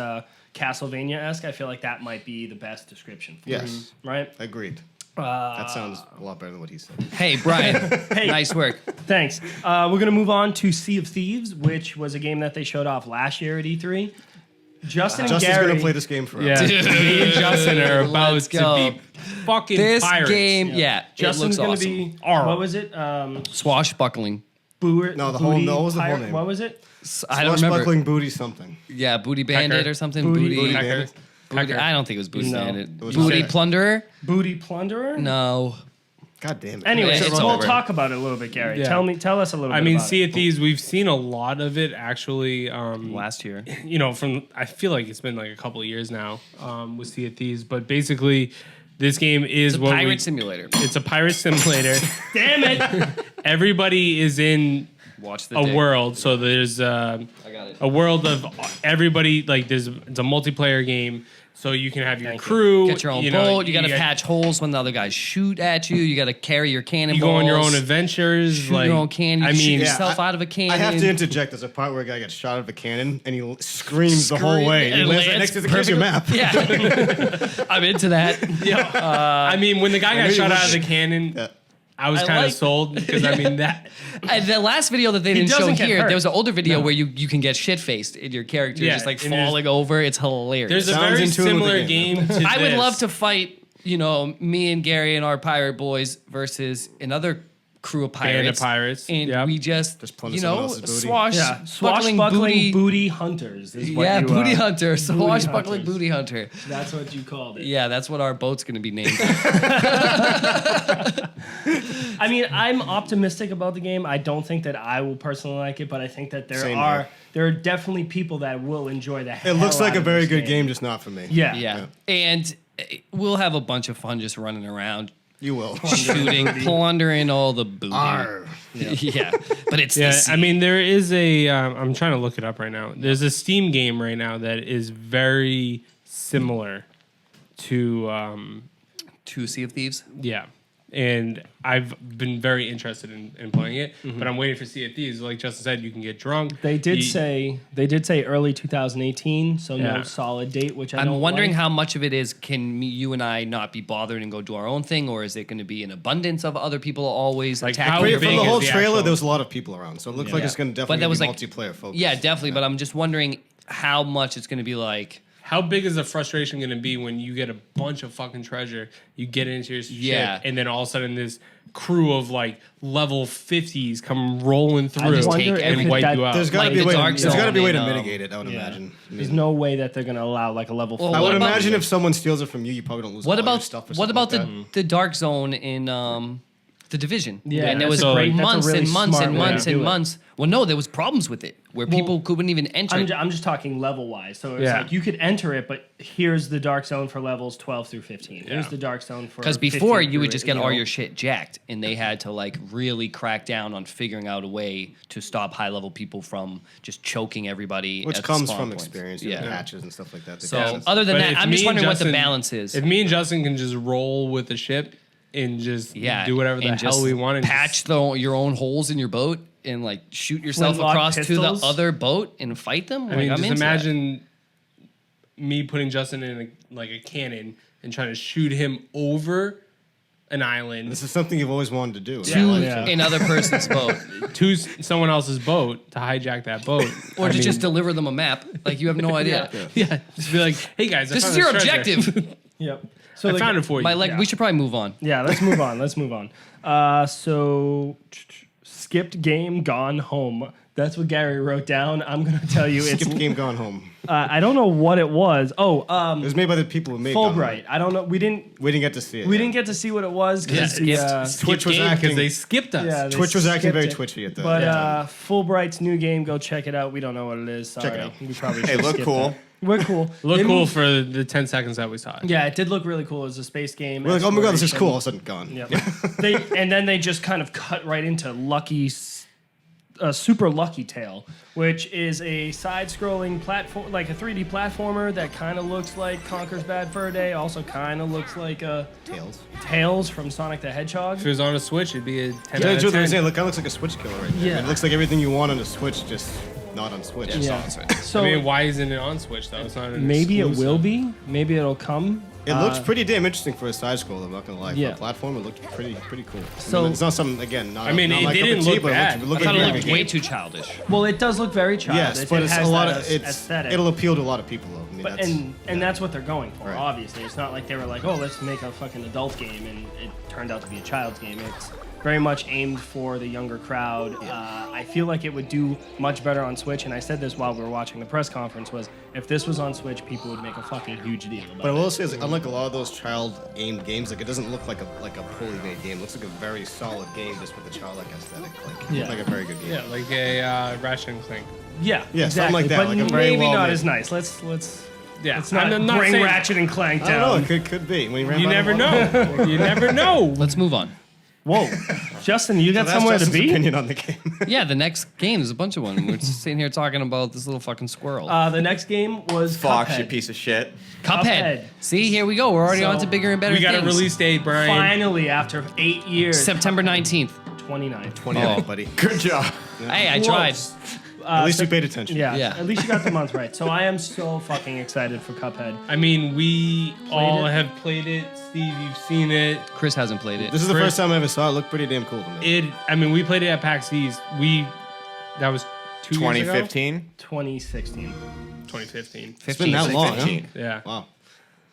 Castlevania-esque, I feel like that might be the best description. For Yes. it, right? Agreed. That sounds a lot better than what he said. Hey, Brian. Nice work. Thanks. We're gonna move on to Sea of Thieves, which was a game that they showed off last year at E3. Justin and Justin's Gary. gonna play this game forever. Yeah, me and Justin are about Let's to go. be fucking This pirates. game, yeah, Justin's it gonna looks awesome. be. Arr. What was it? Swashbuckling. No, the whole- Booty no, what was the whole pirate- name? What was it? I don't remember. Swashbuckling booty something. Yeah, Booty Bandit Pecker. or something. Booty- Booty. Booty Pecker. Bandit. Booty- I don't think it was Booty No. Bandit. was Booty not. Plunderer? Booty Plunderer? No. God damn it. Anyway, It's we'll over. talk about it a little bit, Gary. Yeah. Tell us a little bit. I mean, about Sea it. of Thieves, we've seen a lot of it actually. Last year. From I feel like it's been like a couple of years now with Sea of Thieves, but basically, this game is It's a what pirate simulator. It's a pirate simulator. Damn it! Everybody is in Watch the a dick. world, so there's I got it. a world of everybody. Like it's a multiplayer game, so you can have your Thank you. crew. Get your own boat. You got to patch holes when the other guys shoot at you. You got to carry your cannonballs. You go on your own adventures. Shoot like your own cannon. You I can shoot mean, yourself out of a cannon. I have to interject. There's a part where a guy gets shot out of a cannon and he screams the whole way. And He lands right lands next to the here's your map. Yeah. I'm into that. I mean, when the guy got knew shot you out of the would. cannon, Yeah. I was I kind of like- sold because I mean that. And the last video that they didn't show doesn't get here, hurt. there was an older video where you can get shit faced in your character, Yeah, just like and there's- falling over. It's hilarious. There's a Sounds very in tune with the similar game, game to I would this. love to fight, me and Gary and our pirate boys versus another crew of pirates. Band of pirates, And yep. we just plunder someone else's booty. Yeah, swashbuckling swashbuckling booty. booty hunters. Is what Yeah, you, booty hunter. Swashbuckling hunters. booty hunter. That's what you called it. Yeah, that's what our boat's going to be named. I mean, I'm optimistic about the game. I don't think that I will personally like it, but I think that Same there are definitely people that will enjoy the hell It looks like out a of very this good game, just not for me. Yeah. Yeah. And we'll have a bunch of fun just running around, You will. shooting, plundering all the booty. Arr. Yeah. But it's Yeah, the sea. I mean, there is a. I'm trying to look it up right now. There's a Steam game right now that is very similar to. to Sea of Thieves. Yeah, and I've been very interested in playing it. But I'm waiting for Sea of Thieves. Like Justin said, you can get drunk. They did say early 2018, so no solid date. Which I'm wondering how much of it is you and I not be bothered and go do our own thing, or is it going to be an abundance of other people always Like, attacking? how From big the whole is the trailer, actual- there was a lot of people around, so it looked like it's going to definitely But that was be like multiplayer focused. Yeah, definitely. But I'm just wondering how much it's going to be like. How big is the frustration going to be when you get a bunch of fucking treasure, you get into your ship, and then all of a sudden this crew of like level 50s come rolling through just wonder and if wipe that- you out? There's got to Like be a the way. Dark There's got to Zone be a way to in, mitigate it. I would imagine. I There's mean, no way that they're going to allow like a level. Well, 4. I would what about- imagine if someone steals it from you, you probably don't lose. What all your about stuff or what something about like the Dark Zone in the Division? Yeah, and there that's was a great- that's a months really and months smart and way to months do and it. months. Well, no, there was problems with it where people couldn't even enter. I'm just talking level wise. So it's Yeah. like you could enter it, but here's the dark zone for levels 12 through 15. Here's the dark zone for Because before 15 you would through, just get all know. your shit jacked, and they had to like really crack down on figuring out a way to stop high level people from just choking everybody. Which at the comes spawn from points. experience, Yeah. patches and stuff like that. So other than But that, if I'm me just and wondering what the Justin- balance is. If me and Justin can just roll with the ship and just do whatever the and hell just we want and patch your own holes in your boat and like shoot yourself Flintlock across pistols? to the other boat and fight them. I mean, I'm just into that. imagine me putting Justin in a cannon and trying to shoot him over an island This is something you've always wanted to do. to Yeah. another person's boat, to someone else's boat to hijack that boat, or to just deliver them a map. Like you have no idea. yeah, just be like, hey guys, I This found is your treasure. objective. Yep. So I like, found it for you. We should probably move on. Yeah, let's move on. Let's move on. So skipped game gone home. That's what Gary wrote down. I'm gonna tell you, it's. Skip game gone home. I don't know what it was. Oh, It was made by the people who made Gone Home. Fulbright. I don't know. We didn't get to see it. didn't get to see what it was because Twitch was because acting. they skipped us. yeah, they Twitch was acting skipped very it. twitchy at the. But time. Fulbright's new game, go check it out. We don't know what it is. Sorry, Check it out. we probably Hey, should look skip cool. that. We're cool. Look It cool means- for the 10 seconds that we saw it. Yeah, it did look really cool. It was a space game. We're like, oh my god, this is exploration. cool. All of a sudden, gone. Yep. And then they just kind of cut right into Super Lucky Tale, which is a side-scrolling platform, like a 3D platformer that kind of looks like Conker's Bad Fur Day. Also, kind of looks like Tails from Sonic the Hedgehog. If it was on a Switch, it'd be a 10 Yeah, out that's of what they 10. say. Look, kind of looks like a Switch killer right there. Yeah. It looks like everything you want on a Switch, just not on Switch. Yeah. So I mean, why isn't it on Switch though? It's not an maybe it exclusive. will be. Maybe it'll come. It looks pretty damn interesting for a side scroll. I'm not gonna lie. Yeah. For a platform, it looked pretty cool. So- it's not something again. Not, I mean, not it my cup didn't of tea, look but bad. It looked I thought like it a looked game. way too childish. Well, it does look very childish. Yes, but it it's has a lot that of it's. aesthetic. It'll appeal to a lot of people though. I mean, But, that's, and that's what they're going for. Right. Obviously, it's not like they were like, "Oh, let's make a fucking adult game," and it turned out to be a child's game. It's very much aimed for the younger crowd. I feel like it would do much better on Switch, and I said this while we were watching the press conference: was if this was on Switch, people would make a fucking huge deal about But I it. will say, is, unlike a lot of those child-aimed games, like it doesn't look like a poorly made game. It looks like a very solid game, just with a childlike aesthetic. Like, it Yeah. looks like a very good game. Yeah, like a Ratchet and Clank. Yeah, Yeah, something exactly. like that, But like a very maybe not well-made- as nice. Let's Yeah, let's not, I'm not bring saying- Ratchet and Clank I don't know. down. It could be. When You never know. You never know. Let's move on. Whoa, Justin, you got That's somewhere to Justin's be? opinion on the game. Yeah, the next game, there's a bunch of them. We're just sitting here talking about this little fucking squirrel. The next game was Fox, Cuphead. you piece of shit. Cuphead. See, here we go. We're already on to bigger and better We got a things. release date, Brian. Finally, after 8 years, September 19th. 29. 29, buddy. Good job. Hey, I tried. At least you paid attention. Yeah, Yeah. at least you got the month right. So I am so fucking excited for Cuphead. I mean, we all it? have played it. Steve, you've seen it. Chris hasn't played it. This is the Chris- first time I ever saw it. It looked pretty damn cool to me. I mean, we played it at PAX East. That was 2 years ago? 2015. 2016. 2015. It's been that long, huh? 15. Yeah. Wow.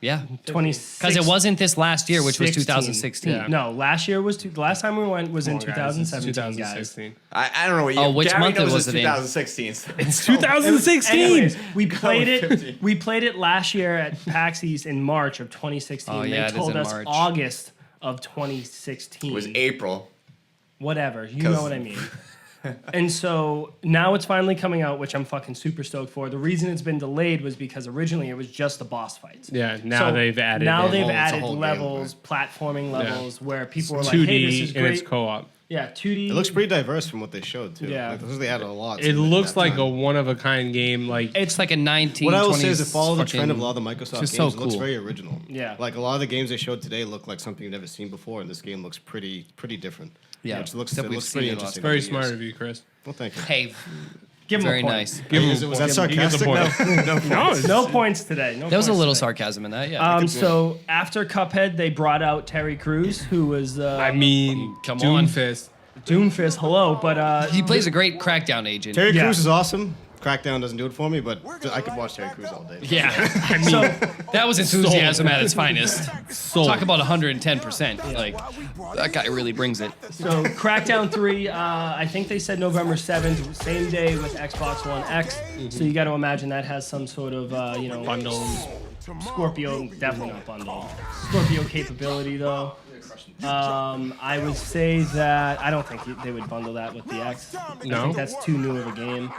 Yeah. 2016. Because it wasn't this last year, which was 16. 2016. Yeah. No, last year was the last time we went was in Come on, guys, it's 2017, guys. 2016. I don't know what you. Oh, which Gary month knows was it's it in? 2016. So it's 2016. Anyways, we played it. 15. We played it last year at PAX East in March of 2016. Oh, yeah, it they is told in us March. August of 2016. It was April. Whatever, you 'Cause- know what I mean. And so now it's finally coming out, which I'm fucking super stoked for. The reason it's been delayed was because originally it was just the boss fights. Yeah, now they've added Now in they've it's a added whole game, levels, platforming levels, where people were like, 2D "Hey, this is and it's great." co-op. Yeah, 2D. It looks pretty diverse from what they showed too. Yeah. Like, they added a lot. It to looks that like time. a one-of-a-kind game. Like It's like a 19. What I will say is it 20s follows the trend of a fucking- lot of the Microsoft games. just so It looks cool. very original. Yeah. Like a lot of the games they showed today look like something you've never seen before, and this game looks pretty different. Yeah. Which looks, That it we've looks seen pretty in the interesting. very over the smart years. of you, Chris. Well, thank you. Hey, Give him very a point. nice. Was that sarcastic? No, No points today. No That was a points little today. sarcasm in that. Yeah. So after Cuphead, they brought out Terry Crews, who was I mean, Come on. Doomfist. Doomfist. Hello, but He plays a great Crackdown agent. Terry Yeah. Crews is awesome. Crackdown doesn't do it for me, but I could watch Terry Crews all day. Yeah. I mean, so That was enthusiasm at its finest. sold. Talk about 110%. Like, that guy really brings it. So Crackdown 3, I think they said November 7th, same day with Xbox One X. So you got to imagine that has some sort of bundles. Scorpio, definitely not bundle. Scorpio capability though. I would say that I don't think they would bundle that with the X. I No? think that's too new of a game.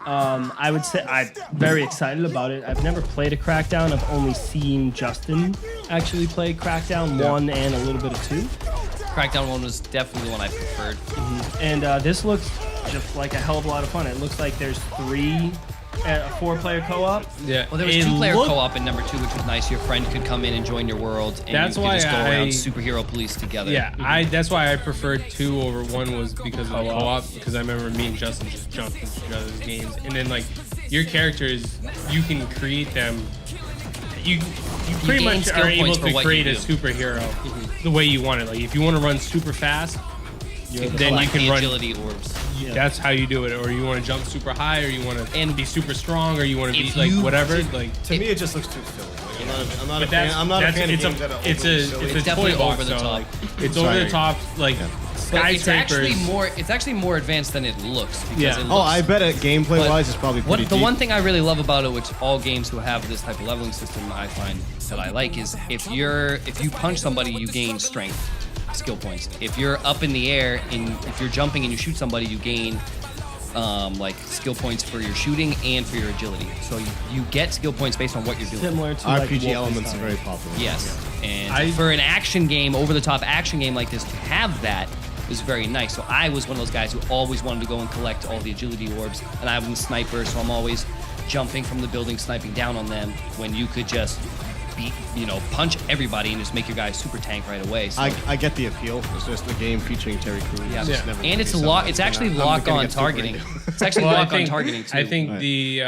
I would say I'm very excited about it. I've never played a Crackdown. I've only seen Justin actually play Crackdown 1 and a little bit of 2. Crackdown 1 was definitely the one I preferred. And this looks just like a hell of a lot of fun. It looks like there's a 4-player co-op. Yeah. Well, there was It 2-player looked- co-op in number 2, which was nice. Your friend could come in and join your world, and That's you could why just go I- around superhero police together. Yeah, that's why I preferred 2 over 1 was because of the co-op. Because I remember me and Justin just jumped into each other's games, and then like your characters, you can create them. You pretty gain much skill are able points for to what you create a do. superhero the way you want it. Like if you want to run super fast, then you Collect can the run. agility orbs. That's how you do it. Or you want to jump super high, or you want to And be super strong, or you want to be if like you- whatever. Like To me, it just looks too silly. Like, I'm not a But fan. I'm not a fan of it's games that are it's overly a silly. it's a definitely toy box, over the so, top. like, it's over the top, like But it's actually skyscrapers. it's actually more advanced than it looks. Because Yeah. it looks, Oh, I bet it gameplay wise it's probably pretty What the deep. one thing I really love about it, which all games who have this type of leveling system I find that I like, is if you punch somebody, you gain strength skill points. If you're up in the air and if you're jumping and you shoot somebody, you gain like skill points for your shooting and for your agility. So you get skill points based on what you're doing. Similar to RPG like elements are Wolfenstein. very popular. Yes, and I- for an action game, over-the-top action game like this, to have that is very nice. So I was one of those guys who always wanted to go and collect all the agility orbs, and I'm a sniper, so I'm always jumping from the building, sniping down on them, when you could just punch everybody and just make your guy super tank right away. So, I get the appeal. It's just a game featuring Terry Crews. yeah. It's just never And gonna it's be a something lot. that's It's actually gonna- I'm lock gonna on get super targeting. into. It's actually Well, lock on targeting too. I think Right. the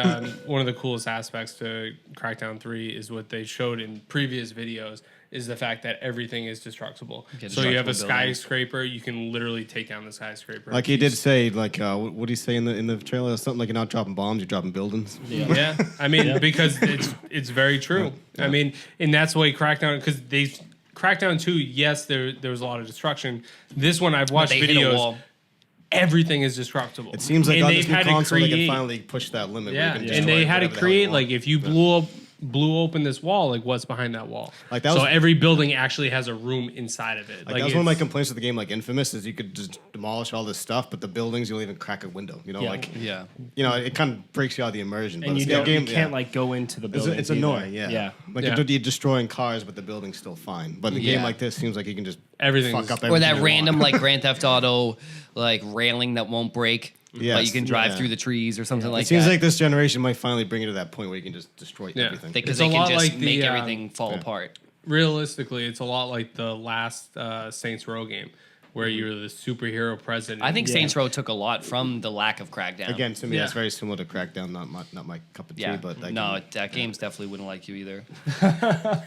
one of the coolest aspects to Crackdown 3 is what they showed in previous videos is the fact that everything is destructible. Yeah, So you have a destructible buildings. skyscraper, you can literally take down the skyscraper. Like he did say, like what did he say in the trailer? Something like you're not dropping bombs, you're dropping buildings. Yeah, I mean because it's very true. I mean, and that's why Crackdown because Crackdown 2, yes, there was a lot of destruction. This one I've watched they hit a videos. wall. Everything is destructible. It seems like And on they've this new had to console they can create- finally push that limit. where Yeah, you can and they destroy had to whatever the hell you create want. like if you blew open this wall, like what's behind that wall. Like, that so was- every building actually has a room inside of it. Like that was one of my complaints with the game, like Infamous, is you could just demolish all this stuff, but the buildings you'll even crack a window. You know, Yeah. like Yeah. it kind of breaks you out of the immersion. And but you it's a don't, game, you can't yeah. like go into the building. It's annoying, yeah. Yeah. Like Yeah. you're destroying cars, but the building's still fine. But in a game Yeah. like this seems like you can just Everything's- fuck up Or everything. that you random want. like Grand Theft Auto like railing that won't break, but Yes, you can drive yeah. through the trees or something like It seems that. like this generation might finally bring it to that point where you can just destroy Yeah. everything. Because It's they a can lot just like the, make everything fall apart. realistically, it's a lot like the last Saints Row game where you're the superhero president. I think Yeah. Saints Row took a lot from the lack of Crackdown. Again, to me, Yeah. that's very similar to Crackdown. Not my cup of tea. yeah, But that game's definitely wouldn't like you either.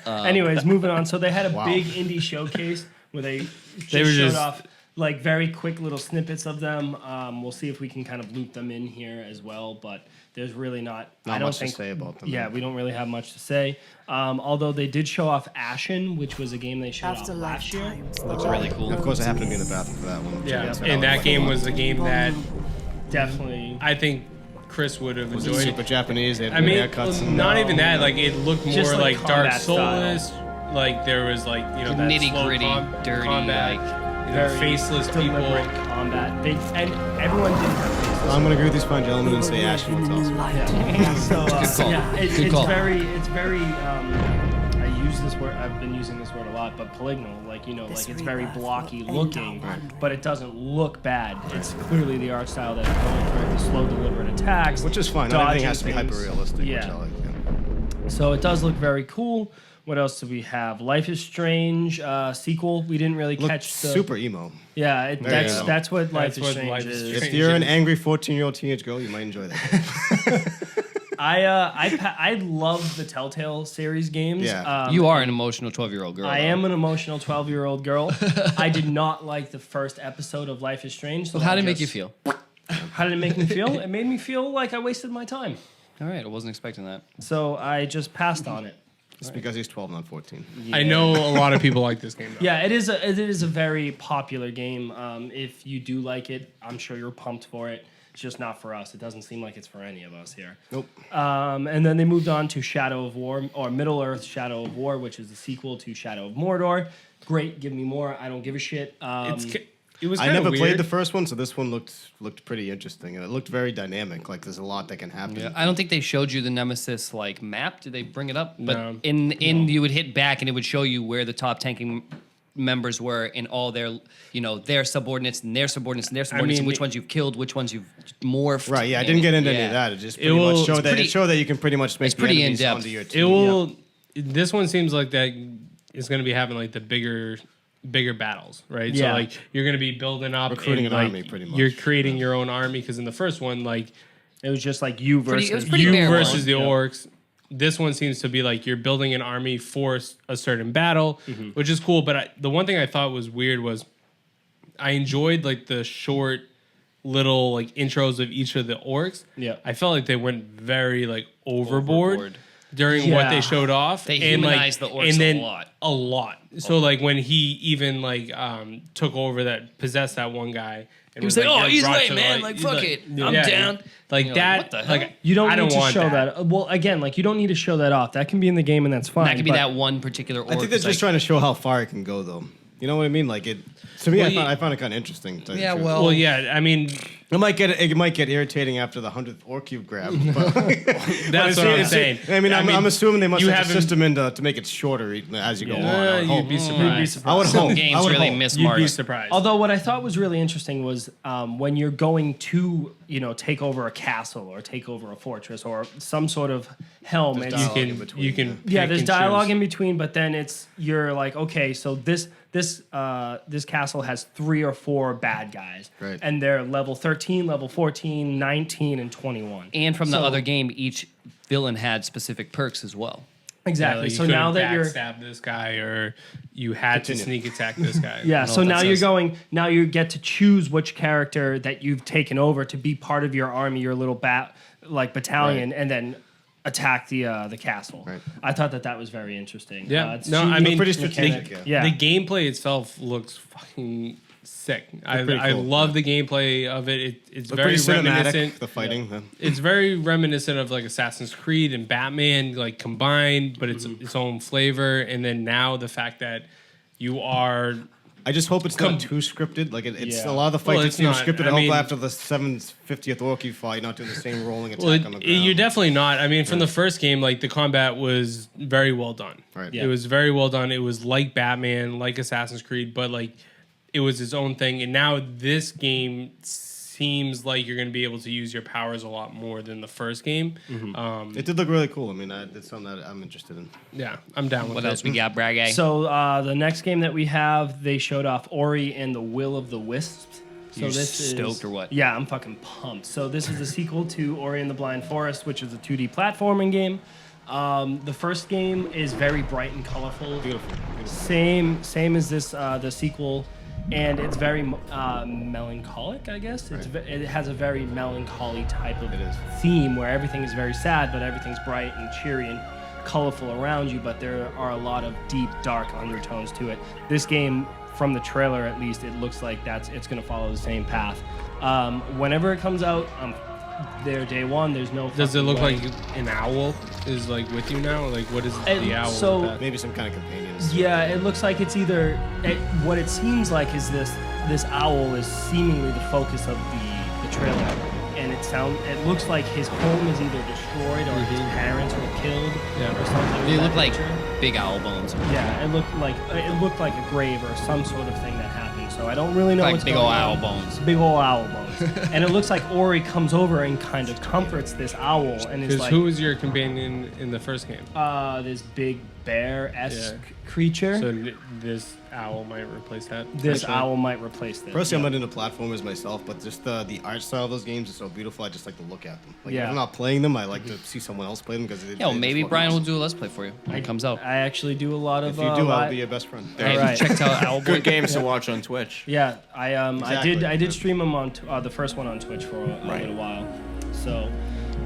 Anyways, moving on. So they had a Wow. big indie showcase where they They just were showed just- off like very quick little snippets of them. We'll see if we can kind of loop them in here as well, but there's really not I don't much to think, say about them. Yeah, we don't really have much to say. Although they did show off Ashen, which was a game they showed After off last year. lifetimes. Looks really cool. Of course, I happen to be in the bathroom for that one. yeah, So and that was game fun. was a game that Definitely. I think Chris would have Was it enjoyed. super Japanese? They had I mean, haircuts. And, not even that. Like it looked more Just like like Dark combat Souls. Like there was like that Nitty-gritty, slow dirty, combat, like, very faceless people. deliberate combat. And everyone didn't have faces. I'm gonna agree with these fine gentlemen and say Ashen looks awesome. Yeah. So Good call. yeah, Good it's call. very. I use this word. I've been using this word a lot, but polygonal, like like it's very blocky looking, but it doesn't look bad. It's clearly the art style that's going for the slow, deliberate attacks, Which is fine. Not everything dodging has to be things. hyper realistic. Yeah. Which I like. So it does look very cool. What else do we have? Life is Strange sequel. We didn't really Look catch the super emo. Yeah, emo. that's what Life That's is what Strange Life is is. Strange. If you're an angry 14-year-old teenage girl, you might enjoy that. I love the Telltale series games. Yeah. You are an emotional 12-year-old girl. I though. am an emotional 12-year-old girl. I did not like the first episode of Life is Strange. So Well, how I did it make you just- feel? How did it make me feel? It made me feel like I wasted my time. All right, I wasn't expecting that. So I just passed on it. It's because he's 12, not 14. I know a lot of people like this game. Though. Yeah, it is a very popular game. If you do like it, I'm sure you're pumped for it. It's just not for us. It doesn't seem like it's for any of us here. Nope. And then they moved on to Shadow of War, or Middle Earth Shadow of War, which is the sequel to Shadow of Mordor. Great, give me more. I don't give a shit. It was. I kinda never weird. played the first one, so this one looked pretty interesting, and it looked very dynamic. Like there's a lot that can happen. Yeah, I don't think they showed you the Nemesis like map. Did they bring it up? But No. you would hit back and it would show you where the top tanking members were in all their their subordinates and their subordinates and their subordinates and mean, which ones you've killed, which ones you've morphed. Right. Yeah, I didn't get into any Yeah. of that. It just It pretty will- much showed it's that pretty- it showed that you can pretty much make it's pretty the enemies in-depth. onto your It team. will. This one seems like that is going to be having like the bigger battles, right? Yeah. So like you're going to be building up, Recruiting and, an like, army, pretty much. You're creating your own army because in the first one, like It was just like you Pretty- it was versus pretty you bare versus the bones. orcs. This one seems to be like you're building an army for a certain battle, which is cool. But the one thing I thought was weird was I enjoyed like the short little like intros of each of the orcs. Yeah. I felt like they went very like overboard during what Yeah. they showed off. They and, like, humanized the orcs and then a lot. A lot. So like when he even like took over possessed that one guy. And He was like, "Oh, "Get easy brought way, to the man. light." Like, He's fuck it. I'm down." Like You're like, that. "What the hell?" Like You don't I need to want show that. Well, again, like you don't need to show that off. That can be in the game, and that's fine. That could be but- that one particular orc. I think they're that's just like, trying to show how far it can go, though. You know what I mean? Like it. To me, Well, I found it kind of interesting. to tell you Yeah, the truth. well- Well, yeah. I mean, it might get irritating after the 100th orc you've grabbed. But that's what I'm saying. I mean, I'm assuming they must you have a haven't- system in to make it shorter as you go on. I would you'd hope. be surprised. I would some hope. games I would really hope. miss You'd be marks. surprised. Although what I thought was really interesting was when you're going to, take over a castle or take over a fortress or some sort of helm. There's It's, dialogue in you between, can. yeah, pick there's and dialogue choose. in between, but then you're like, okay, so this castle has 3 or 4 bad guys, Right. and they're level 13, level 14, 19, and 21. And from the So- other game, each villain had specific perks as well. Exactly. Like, you so now couldn't that you're backstab this guy, or you had to sneak attack this guy. Yeah, know so what now that you're says. going. Now you get to choose which character that you've taken over to be part of your army, your little battalion, and then attack the castle. Right. I thought that was very interesting. Yeah. It's No, cheap I mean, pretty mechanic. strategic, Yeah. The gameplay itself looks fucking sick. I pretty cool. love the gameplay of it. It's Look very pretty reminiscent. cinematic. The fighting. Yeah. It's very reminiscent of like Assassin's Creed and Batman, like combined, but it's its own flavor. And then now the fact that you are I just hope it's not too scripted. Like it's Yeah. a lot of the fights Well, it it's seem not. scripted. I I hope mean- after the 750th orc you fight, you're not doing the same rolling attack well, on the ground. you're definitely not. I mean, from the first game, like the combat was very well done. Right. Yeah. It was very well done. It was like Batman, like Assassin's Creed, but like it was its own thing. And now this game seems like you're going to be able to use your powers a lot more than the first game. It did look really cool. I mean, it's something that I'm interested in. Yeah, I'm down with What it. else we got, Bragg? So the next game that we have, they showed off Ori and the Will of the Wisps. So You this is stoked or what? Yeah, I'm fucking pumped. So this is the sequel to Ori and the Blind Forest, which is a 2D platforming game. The first game is very bright and colorful. Beautiful. Same as this the sequel, and it's very melancholic. I guess it has a very melancholy type of It is. theme where everything is very sad, but everything's bright and cheery and colorful around you. But there are a lot of deep, dark undertones to it. This game, from the trailer at least, it looks like it's going to follow the same path. Whenever it comes out, there day one. There's no. Does it fucking look way. like an owl is like with you now? Like what is And the owl? so- with that? Maybe some kind of companion. Yeah, it looks like it's either. What it seems like is this owl is seemingly the focus of the trailer, and it looks like his home is either destroyed or his parents were killed or something. They of look that like nature. big owl bones. Yeah, it looked like a grave or some sort of thing that happened. So I don't really know Like what's big going old on. owl bones. Big old owl bones. And it looks like Ori comes over and kind of comforts this owl and is Because like, who was your companion in the first game? this big bear-esque creature. So this owl might replace that. This actually. owl might replace this. Personally, yeah. I'm not into platformers myself, but just the art style of those games is so beautiful. I just like to look at them. Like, Yeah. if I'm not playing them, I like to see someone else play them because Yeah, well, maybe Brian will do a let's play for you when it comes out. I actually do a lot of. If you do, I'll li- be your best friend. Hey, Alright. checked out Owl Boy. Good games to watch on Twitch. Yeah, I Exactly. I did stream them on the first one on Twitch for a Right. little while, so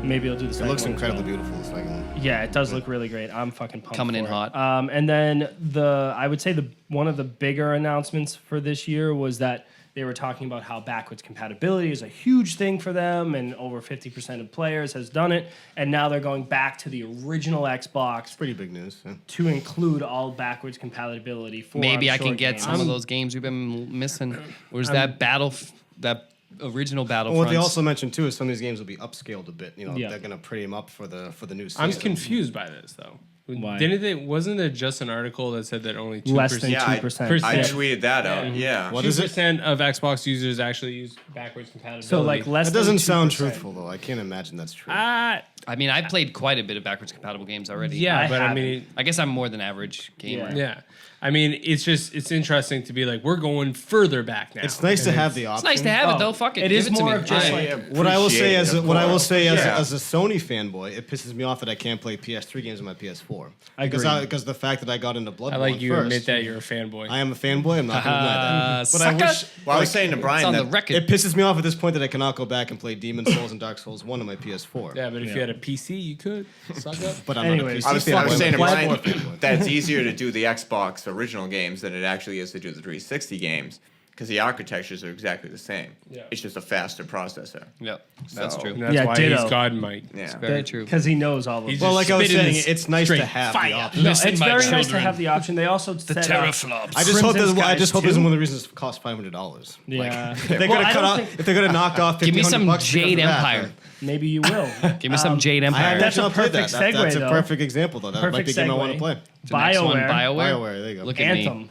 maybe I'll do the It second looks one as incredibly well. beautiful. The second one. Yeah, it does look really great. I'm fucking pumped. Coming in for it. hot. And then I would say one of the bigger announcements for this year was that they were talking about how backwards compatibility is a huge thing for them, and over 50% of players has done it. And now they're going back to the original Xbox Pretty big news. Yeah. to include all backwards compatibility for. Maybe I can short get games. some of those games we've been missing. Where's that that original Battlefront? Well, what they also mentioned too is some of these games will be upscaled a bit. You know, Yeah. they're gonna pretty them up for the new season. I'm confused by this though. Why? Wasn't there just an article that said that only 2%? Less than Yeah, 2%. I tweeted that out. Yeah. What is it? 2% of Xbox users actually use backwards compatibility. So like less. That doesn't than sound 2%. truthful though. I can't imagine that's true. I mean, I played quite a bit of backwards compatible games already. yeah, I but I haven't. mean, I guess I'm more than average gamer. Yeah. yeah. I mean, it's interesting to be like, we're going further back now. It's nice to And have the option. It's nice to have it Oh, though. Fuck it. it Give is it to more me. of just I- like- What I will say as Yeah. as a Sony fanboy, it pisses me off that I can't play PS3 games on my PS4. I agree. Because the fact that I got into Bloodborne I like you first. admit that you're a fanboy. I am a fanboy. I'm not going to deny that. But I sucker. wish. Well, I was saying to It's Brian on the that record. It pisses me off at this point that I cannot go back and play Demon Souls and Dark Souls 1 on my PS4. yeah, but if you had a PC, you could. Suck up. But I'm Anyways, not a PC I was fanboy, saying to I'm a Brian PS4 fanboy. that it's easier to do the Xbox original games than it actually is to do the 360 games because the architectures are exactly the same. Yeah. It's just a faster processor. Yep, that's So- true. And that's Yeah, why ditto. he's God Mike. Yeah. Very true. Because he knows all of He's them. Well, just like I was spitting saying, this it's nice to straight have fire. the option. No, Listen, it's my very nice to children. have the option. They also The set up teraflops. I just hope Crimson I just hope Skies this is 2. one of the reasons it costs $500. Yeah. If they're Well, gonna I cut don't off, think- if they're gonna knock off, Give me $1,500 some because Jade of that, Empire. then Maybe you will. Give me some Jade I Empire. have That's a not played perfect that. That's segue, a though. perfect example, though. That might Perfect be a game I want segue. to play. The next one, BioWare. BioWare. There you go. Look at me.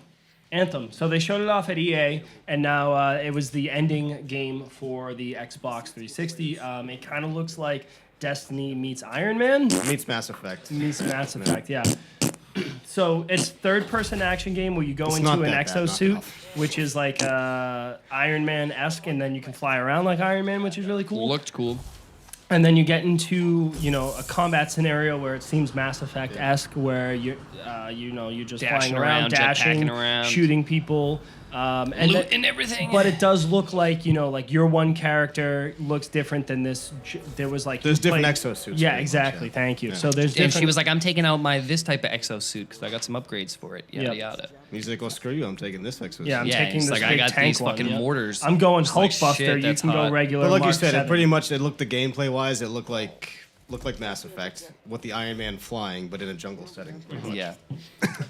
Anthem. So they showed it off at EA, and now it was the ending game for the Xbox 360. It kind of looks like Destiny meets Iron Man. Meets Mass Effect. Meets Mass Effect, yeah. So it's third-person action game where you go It's into not an that bad, knock it exosuit, off. which is like Iron Man-esque, and then you can fly around like Iron Man, which is really cool. Looked cool. And then you get into a combat scenario where it seems Mass Effect-esque, where you're just Dashing flying around, around, dashing, jetpacking around. shooting people, and Loot and everything. But it does look like like your one character looks different than this. There was like There's you different played- exosuits pretty Yeah, much, exactly. yeah. Thank you. Yeah. So there's And different. she was like, I'm taking out this type of exosuit because I got some upgrades for it. Yada Yep. yada. He's like, "Well, screw you. I'm taking this exosuit." Yeah, I'm Yeah, taking he's this like, I big got tank these one, fucking yeah. mortars. I'm going Just like, Hulkbuster. shit, You that's can go hot. regular. But like you Mark said, 7. it pretty much it looked the gameplay wise, it looked like Mass Effect with the Iron Man flying, but in a jungle setting. pretty much. Yeah.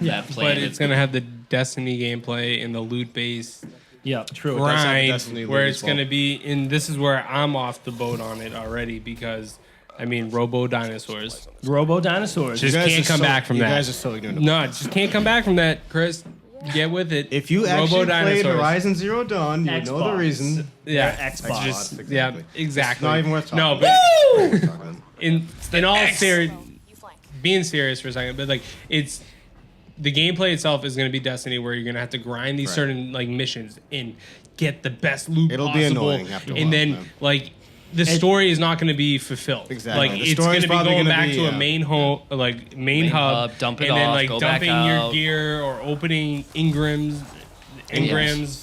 Yeah. That But planet. it's gonna have the Destiny gameplay and the loot-based Yeah, true. It does have the grind, Destiny where loot it's as well. gonna be. And this is where I'm off the boat on it already because, I mean, Robo Dinosaurs Robo dinosaurs. just You guys can't are come so- back from you that. guys are so ignorant. of No, just can't come back from that, Chris. Get with it. If you Robo actually played Dinosaurs. Horizon Zero Dawn, you would know the Xbox. reason. Yeah, Xbox. Just, Exactly. yeah, exactly. It's not even worth talking No, about. but in all serious, being serious for a second, but like it's the gameplay itself is going to be Destiny, where you're going to have to grind these Right. certain like missions and get the best loot It'll be possible, annoying after a while, and then yeah. like the story is not going to be fulfilled. Exactly. Like The it's story's going to be probably going gonna back be, to a yeah. main home, like main hub, dump it and then off, like go back dumping your out. gear or opening engrams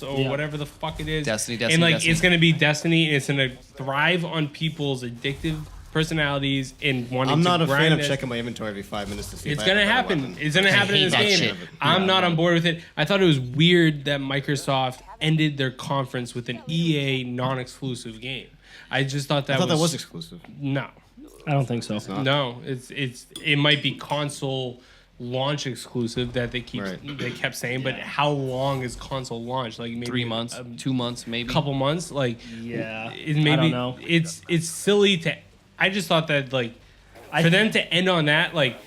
or Yeah. whatever the fuck it is. Destiny, and like Destiny. it's going to be Destiny, and it's going to thrive on people's addictive personalities and wanting I'm to not a fan grind of this. checking my inventory every 5 minutes to see. It's if I have gonna a better happen. weapon. It's gonna happen in hate this that game. shit. I'm not on board with it. I thought it was weird that Microsoft ended their conference with an EA non-exclusive game. I just thought that I thought that was exclusive. no, I don't think so. no. It might be console launch exclusive that they kept saying, but how long is console launch? Like maybe 3 months, 2 months, maybe. couple months. Like I don't know. It's silly to. I just thought that like for them to end on that like.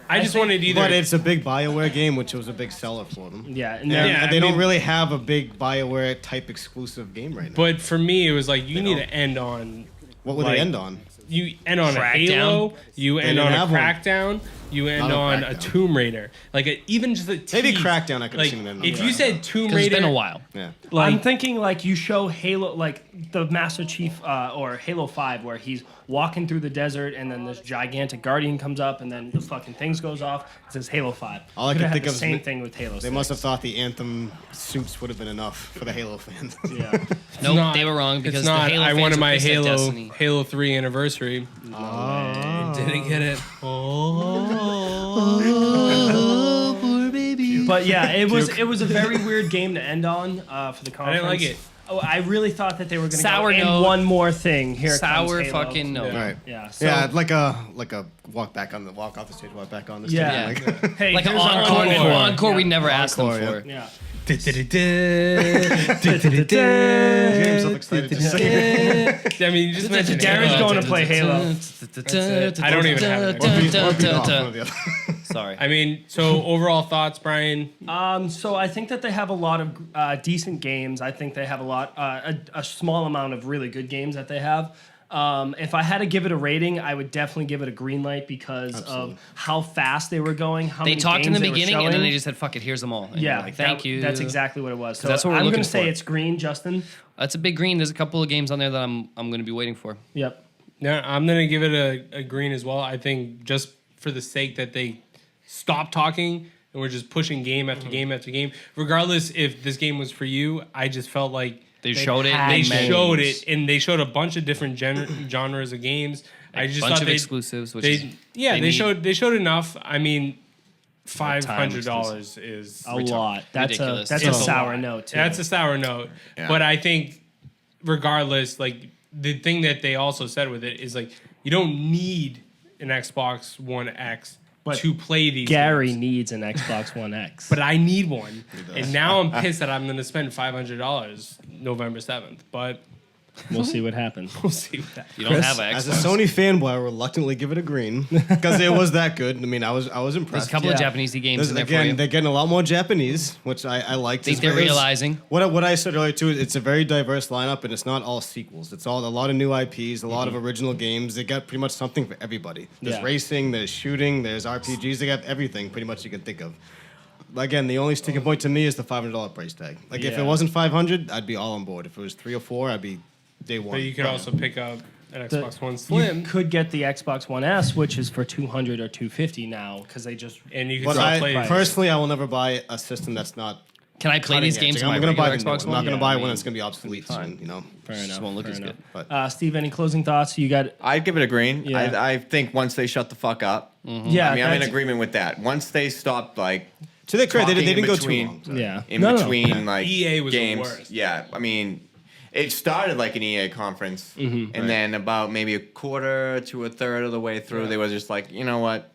I just wanted either. But it's a big BioWare game, which was a big seller for them. Yeah, and They don't really have a big BioWare type exclusive game right now. But for me, it was like you need to end on. What would they end on? You end on Crackdown? a Halo. You end didn't on a have one. Crackdown. You end Not a on a Crackdown. Tomb Raider. Like even just a Maybe tease. Crackdown I could have Like seen them. if you said Tomb 'Cause Raider, it's been a while. Yeah. I'm thinking like you show Halo, like the Master Chief or Halo 5, where he's walking through the desert and then this gigantic guardian comes up and then the fucking things goes off. It says Halo 5. All I Could could have think had of the is same thing with Halo 6. They must have thought the Anthem suits would have been enough for the Halo fans. Yeah. Nope, not- they were wrong because It's not. the Halo I fans wanted were my pissed at Destiny. Halo 3 anniversary. Didn't get it. But yeah, it was a very weird game to end on for the conference. like it. Oh, I really thought that they were going to go Sour in note. one more thing. Here Sour comes Halo. fucking no. Yeah. Right. Yeah. So, Yeah, like a walk off the stage, walk back on the stage. Yeah. Like, hey, Like an here's our encore. encore. Encore we Yeah. never asked them Encore, for. Yeah. I'm so excited to see. I mean, you just mentioned Darren's Halo. going to play Halo. I don't even have it. Or beat off one or the other. Sorry. I mean, so overall thoughts, Brian? So I think that they have a lot of decent games. I think they have a small amount of really good games that they have. If I had to give it a rating, I would definitely give it a green light because of how fast they were going. How They many talked in the games they were beginning and then showing. they just said, "Fuck it, here's them all." And yeah, you're like, thank you. That's exactly what it was. So that's what we're I'm looking gonna say for. it's green, Justin. That's a big green. There's a couple of games on there that I'm going to be waiting for. Yep. Yeah, I'm gonna give it a green as well. I think just for the sake that they stopped talking and we're just pushing game after game after game. Regardless if this game was for you, I just felt like They showed it. had they many showed games. it and they showed a bunch of different genres of games. I just bunch thought of exclusives, which is they need. showed enough. I mean, Time $500 is A lot. That's Ridiculous. a It's a sour lot. note too. That's a sour note. Yeah. But I think regardless, like the thing that they also said with it is like you don't need an Xbox One X to play these Gary games. needs an Xbox One X. But I need one. And now I'm pissed that I'm going to spend $500 November 7th. But we'll see what happens. we'll see what that. You don't have an As a Xbox. Sony fanboy, I reluctantly give it a green because it was that good. I mean, I was There's impressed. a couple of Yeah. Japanese games There's, in there for again, you. they're getting a lot more Japanese, which I liked. Think they're realizing. What I said earlier too. It's a very diverse lineup, and it's not all sequels. It's all a lot of new IPs, a lot of original games. They got pretty much something for everybody. There's Yeah. racing, there's shooting, there's RPGs. They got everything pretty much you can think of. Again, the only sticking point to me is the $500 price tag. Like if Yeah. it wasn't $500, I'd be all on board. If it was 3 or 4, I'd be day one. But you could also pick up an The- Xbox One Slim. You could get the Xbox One S, which is for $200 or $250 now because they just and you could But still play. personally, I will never buy a system that's not. Can I play cutting these edge. games Like, on my I'm gonna buy regular the new Xbox one. I'm One? not gonna Yeah, buy I one mean, that's gonna be obsolete soon. You know. fair just enough. won't look fair as enough. good. But Steve, any closing thoughts? You got I'd give it a green. Yeah. I think once they shut the fuck up, yeah. I mean, I'm in that's- agreement with that. Once they stopped, like, to their credit, they talking didn't in go too between- long. Sorry. Yeah. in No, no, no. between, like, EA was the games. worst. Yeah, I mean, it started like an EA conference, and then about maybe a quarter to a third of the way through, they were just like, you know what,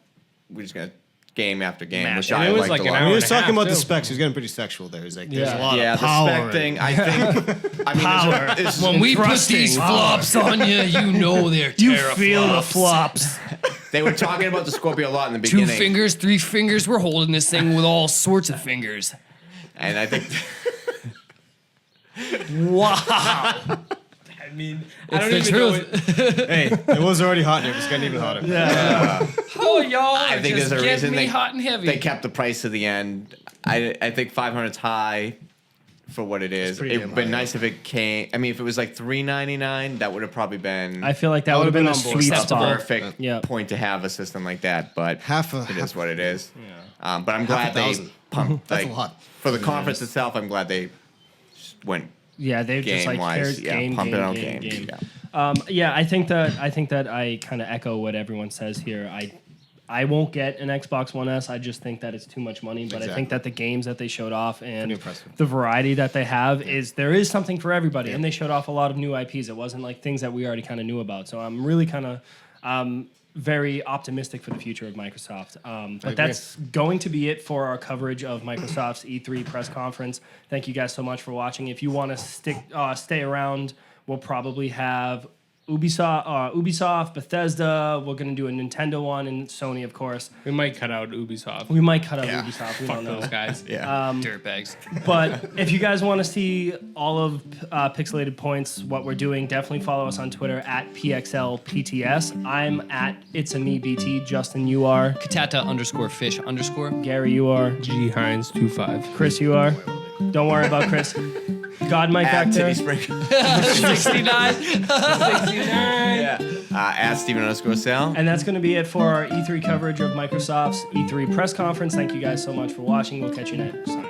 we're just gonna game after game, Mash which it. I And it was liked like a an lot. hour When he was and a half, talking about the too. specs, he was getting pretty sexual there. He's like, there's Yeah. a lot Yeah, of the power. spec thing. I think. I mean, it's When we put Thrusting. these flops on you, you know they're You teraflops. feel the flops. they were talking about the Scorpio a lot in the 2 beginning, fingers, 3 fingers. We're holding this thing with all sorts of fingers. and I think. Wow. I mean, I don't It's the even know. truth. Hey, it was already hot, and it was getting even hotter. Oh, y'all I think just there's a get reason me they hot and heavy. They kept the price to the end. I think 500's high for what it is. pretty It'd damn been high, nice if it came. I mean, if it was like $399, that would have probably been I feel like that would have been a on board. sweet a spot. perfect Yeah. point to have a system like that. But it is what it is. Yeah. But I'm glad they 1,000. pumped. That's like, a lot. for the conference itself. I'm glad they went Yeah, they're just game like wise. here's Yeah, game, pump game, it on game, games. game. Yeah. Yeah, I think that I kind of echo what everyone says here. I won't get an Xbox One S. I just think that it's too much money. But I think Exactly. that the games that they showed off and Pretty impressive. the variety that they have there is something for everybody. And they showed off a lot of new IPs. It wasn't like things that we already kind of knew about. So I'm really kind of very optimistic for the future of Microsoft. But agree. that's going to be it for our coverage of Microsoft's E3 press conference. Thank you guys so much for watching. If you want to stay around, we'll probably have Ubisoft, Bethesda. We're going to do a Nintendo one, and Sony, of course. We might cut out Ubisoft. We might cut out Yeah. Ubisoft. We Fuck don't know. those guys. Yeah. Dirtbags. But if you guys want to see all of Pixelated Points, what we're doing, definitely follow us on Twitter at PXLPTS. I'm at It's a Me BT. Justin, you are. Katata_fish_. Gary, you are. G Hines 25. Chris, you are. Don't worry about Chris. God Mike back At there. Titty Sprinkle. 69. Yeah. At Steven_Sal. And that's going to be it for our E3 coverage of Microsoft's E3 press conference. Thank you guys so much for watching. We'll catch you next time.